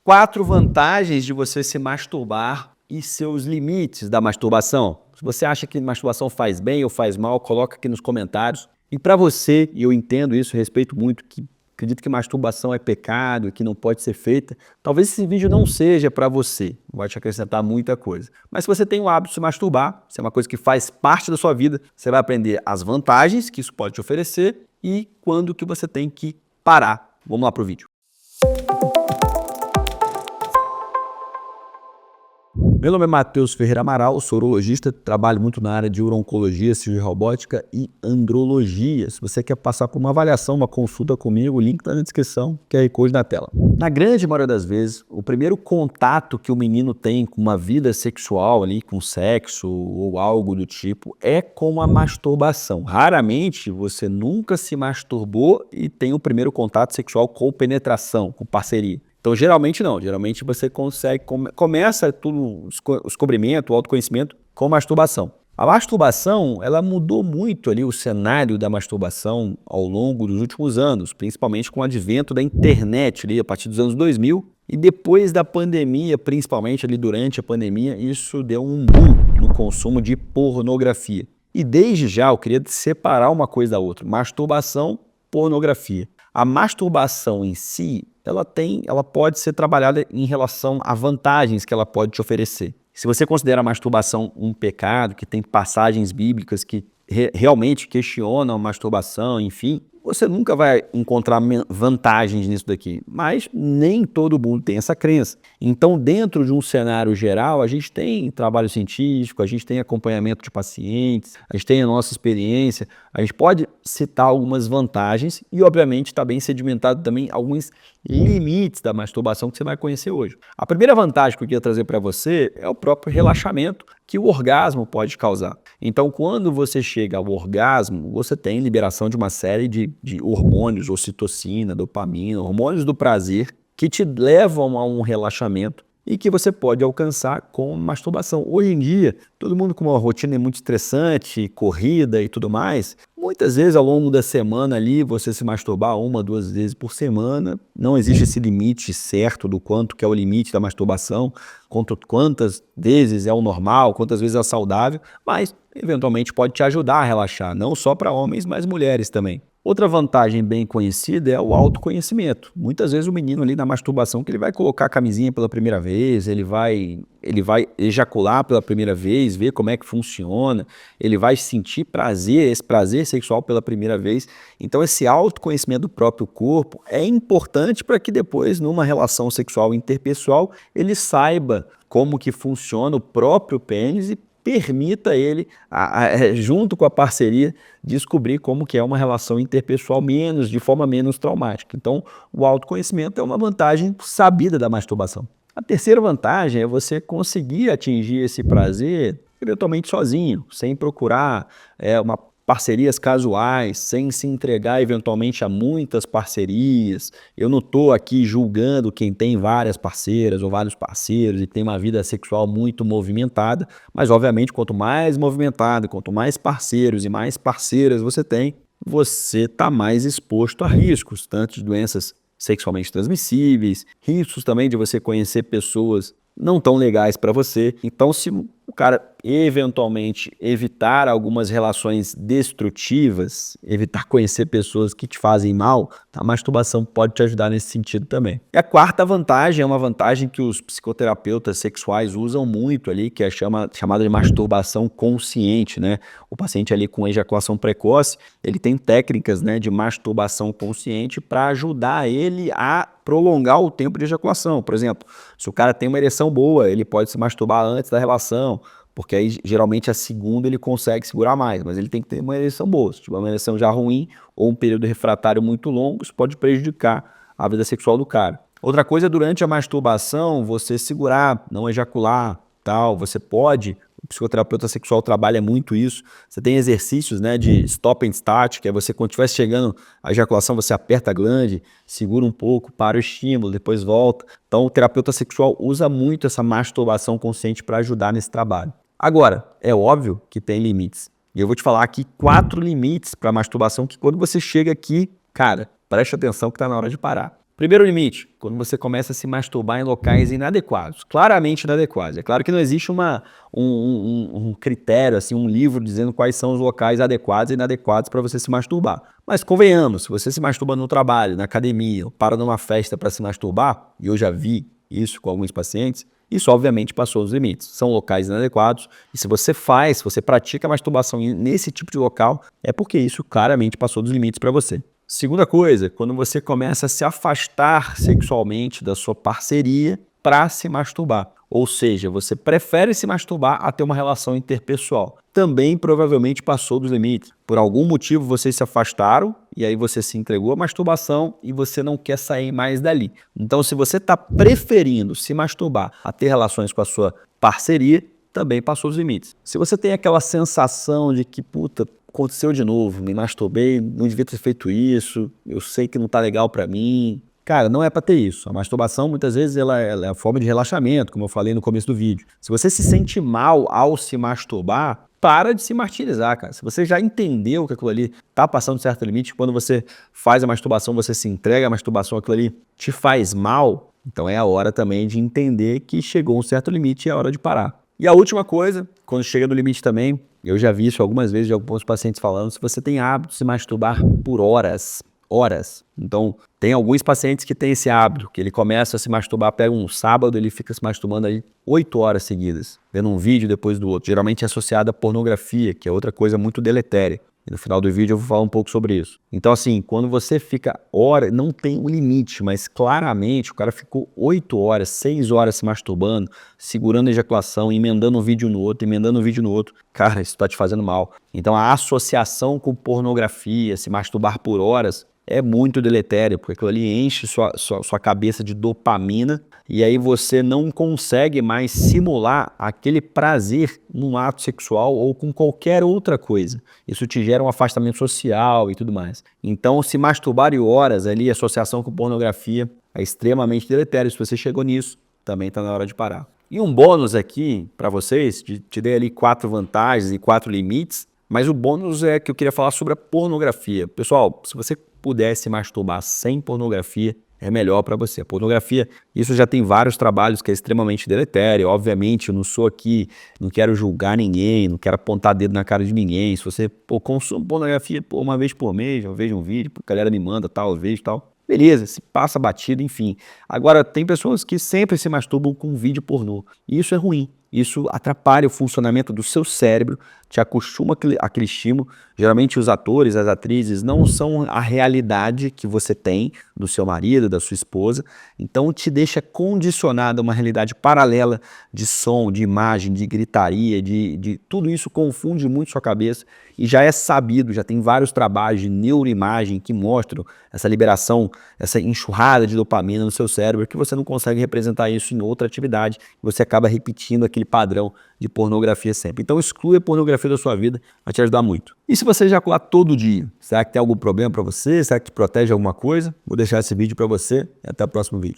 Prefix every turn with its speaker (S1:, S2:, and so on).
S1: 4 vantagens de você se masturbar e seus limites da masturbação. Se você acha que masturbação faz bem ou faz mal, coloca aqui nos comentários. E para você, e eu entendo isso, respeito muito, que acredito que masturbação é pecado, que não pode ser feita, talvez esse vídeo não seja para você, não vai te acrescentar muita coisa. Mas se você tem o hábito de se masturbar, se é uma coisa que faz parte da sua vida, você vai aprender as vantagens que isso pode te oferecer e quando que você tem que parar. Vamos lá para o vídeo. Meu nome é Matheus Ferreira Amaral, sou urologista, trabalho muito na área de uro-oncologia, cirurgia robótica e andrologia. Se você quer passar por uma avaliação, uma consulta comigo, o link está na descrição, QR Code na tela. Na grande maioria das vezes, o primeiro contato que o menino tem com uma vida sexual ali, com sexo ou algo do tipo, é com a masturbação. Raramente você nunca se masturbou e tem o primeiro contato sexual com penetração, com parceria. Então, geralmente não. Geralmente você consegue, começa tudo, o descobrimento, o autoconhecimento com masturbação. A masturbação, ela mudou muito ali o cenário da masturbação ao longo dos últimos anos, principalmente com o advento da internet ali a partir dos anos 2000 e depois da pandemia, principalmente ali durante a pandemia, isso deu um boom no consumo de pornografia. E desde já eu queria separar uma coisa da outra, masturbação, pornografia. A masturbação em si, ela pode ser trabalhada em relação a vantagens que ela pode te oferecer. Se você considera a masturbação um pecado, que tem passagens bíblicas que realmente questionam a masturbação, enfim, você nunca vai encontrar vantagens nisso daqui, mas nem todo mundo tem essa crença. Então, dentro de um cenário geral, a gente tem trabalho científico, a gente tem acompanhamento de pacientes, a gente tem a nossa experiência, a gente pode citar algumas vantagens e, obviamente, está bem sedimentado também alguns limites da masturbação que você vai conhecer hoje. A primeira vantagem que eu queria trazer para você é o próprio relaxamento que o orgasmo pode causar. Então, quando você chega ao orgasmo, você tem liberação de uma série de hormônios, ocitocina, dopamina, hormônios do prazer, que te levam a um relaxamento e que você pode alcançar com masturbação. Hoje em dia, todo mundo com uma rotina muito estressante, corrida e tudo mais, muitas vezes ao longo da semana ali, você se masturbar 1, 2 vezes por semana, não existe esse limite certo do quanto que é o limite da masturbação, quantas vezes é o normal, quantas vezes é o saudável, mas eventualmente pode te ajudar a relaxar, não só para homens, mas mulheres também. Outra vantagem bem conhecida é o autoconhecimento. Muitas vezes o menino ali na masturbação que ele vai colocar a camisinha pela primeira vez, ele vai ejacular pela primeira vez, ver como é que funciona, ele vai sentir prazer, esse prazer sexual pela primeira vez. Então esse autoconhecimento do próprio corpo é importante para que depois numa relação sexual interpessoal ele saiba como que funciona o próprio pênis e permita ele, junto com a parceria, descobrir como que é uma relação interpessoal de forma menos traumática. Então, o autoconhecimento é uma vantagem sabida da masturbação. A terceira vantagem é você conseguir atingir esse prazer eventualmente sozinho, sem procurar parcerias casuais, sem se entregar eventualmente a muitas parcerias. Eu não estou aqui julgando quem tem várias parceiras ou vários parceiros e tem uma vida sexual muito movimentada, mas obviamente quanto mais movimentado, quanto mais parceiros e mais parceiras você tem, você está mais exposto a riscos, tanto de doenças sexualmente transmissíveis, riscos também de você conhecer pessoas não tão legais para você. Então, se o cara eventualmente evitar algumas relações destrutivas, evitar conhecer pessoas que te fazem mal, a masturbação pode te ajudar nesse sentido também. E a quarta vantagem é uma vantagem que os psicoterapeutas sexuais usam muito ali, que é chamada de masturbação consciente, né? O paciente ali com ejaculação precoce, ele tem técnicas, né, de masturbação consciente para ajudar ele a prolongar o tempo de ejaculação. Por exemplo, se o cara tem uma ereção boa, ele pode se masturbar antes da relação, porque aí geralmente a segunda ele consegue segurar mais, mas ele tem que ter uma ereção boa. Se tiver uma ereção já ruim ou um período refratário muito longo, isso pode prejudicar a vida sexual do cara. Outra coisa é durante a masturbação, você segurar, não ejacular, tal, você pode, o psicoterapeuta sexual trabalha muito isso, você tem exercícios, né, de stop and start, que é você quando estiver chegando a ejaculação, você aperta a glande, segura um pouco, para o estímulo, depois volta. Então o terapeuta sexual usa muito essa masturbação consciente para ajudar nesse trabalho. Agora, é óbvio que tem limites. E eu vou te falar aqui 4 limites para masturbação que quando você chega aqui, cara, preste atenção que está na hora de parar. Primeiro limite, quando você começa a se masturbar em locais inadequados, claramente inadequados. É claro que não existe um critério, assim, um livro dizendo quais são os locais adequados e inadequados para você se masturbar. Mas convenhamos, se você se masturba no trabalho, na academia, ou para numa festa para se masturbar, e eu já vi isso com alguns pacientes, isso obviamente passou os limites. São locais inadequados e se você pratica a masturbação nesse tipo de local, é porque isso claramente passou dos limites para você. Segunda coisa, quando você começa a se afastar sexualmente da sua parceria para se masturbar. Ou seja, você prefere se masturbar a ter uma relação interpessoal. Também provavelmente passou dos limites. Por algum motivo vocês se afastaram e aí você se entregou à masturbação e você não quer sair mais dali. Então, se você está preferindo se masturbar a ter relações com a sua parceria, também passou os limites. Se você tem aquela sensação de que, puta, aconteceu de novo, me masturbei, não devia ter feito isso, eu sei que não tá legal pra mim. Cara, não é pra ter isso. A masturbação, muitas vezes, ela é a forma de relaxamento, como eu falei no começo do vídeo. Se você se sente mal ao se masturbar, para de se martirizar, cara. Se você já entendeu que aquilo ali tá passando de certo limite, quando você faz a masturbação, você se entrega à masturbação, aquilo ali te faz mal, então é a hora também de entender que chegou um certo limite e é a hora de parar. E a última coisa, quando chega no limite também, eu já vi isso algumas vezes de alguns pacientes falando, se você tem hábito de se masturbar por horas. Então, tem alguns pacientes que têm esse hábito, que ele começa a se masturbar, pega um sábado, ele fica se masturbando aí 8 horas seguidas, vendo um vídeo depois do outro. Geralmente é associado à pornografia, que é outra coisa muito deletéria. E no final do vídeo eu vou falar um pouco sobre isso. Então, assim, quando você fica horas, não tem um limite, mas claramente o cara ficou 8 horas, 6 horas se masturbando, segurando a ejaculação, emendando um vídeo no outro, emendando um vídeo no outro. Cara, isso tá te fazendo mal. Então, a associação com pornografia, se masturbar por horas, é muito deletério, porque aquilo ali enche sua cabeça de dopamina e aí você não consegue mais simular aquele prazer num ato sexual ou com qualquer outra coisa. Isso te gera um afastamento social e tudo mais. Então, se masturbar em horas ali, associação com pornografia, é extremamente deletério. Se você chegou nisso, também está na hora de parar. E um bônus aqui para vocês, te dei ali 4 vantagens e 4 limites, mas o bônus é que eu queria falar sobre a pornografia. Pessoal, se você pudesse masturbar sem pornografia, é melhor para você. A pornografia, isso já tem vários trabalhos que é extremamente deletério. Obviamente, eu não sou aqui, não quero julgar ninguém, não quero apontar dedo na cara de ninguém. Se você consome pornografia uma vez por mês, eu vejo um vídeo, a galera me manda tal, eu vejo tal. Beleza, se passa batido, enfim. Agora, tem pessoas que sempre se masturbam com vídeo pornô. E isso é ruim. Isso atrapalha o funcionamento do seu cérebro, te acostuma àquele estímulo. Geralmente os atores, as atrizes não são a realidade que você tem do seu marido, da sua esposa. Então te deixa condicionado a uma realidade paralela de som, de imagem, de gritaria, de tudo isso confunde muito sua cabeça. E já é sabido, já tem vários trabalhos de neuroimagem que mostram essa liberação, essa enxurrada de dopamina no seu cérebro, que você não consegue representar isso em outra atividade. Você acaba repetindo aquele padrão de pornografia sempre. Então exclui a pornografia da sua vida, vai te ajudar muito. E se você ejacular todo dia, será que tem algum problema para você? Será que te protege alguma coisa? Vou deixar esse vídeo para você e até o próximo vídeo.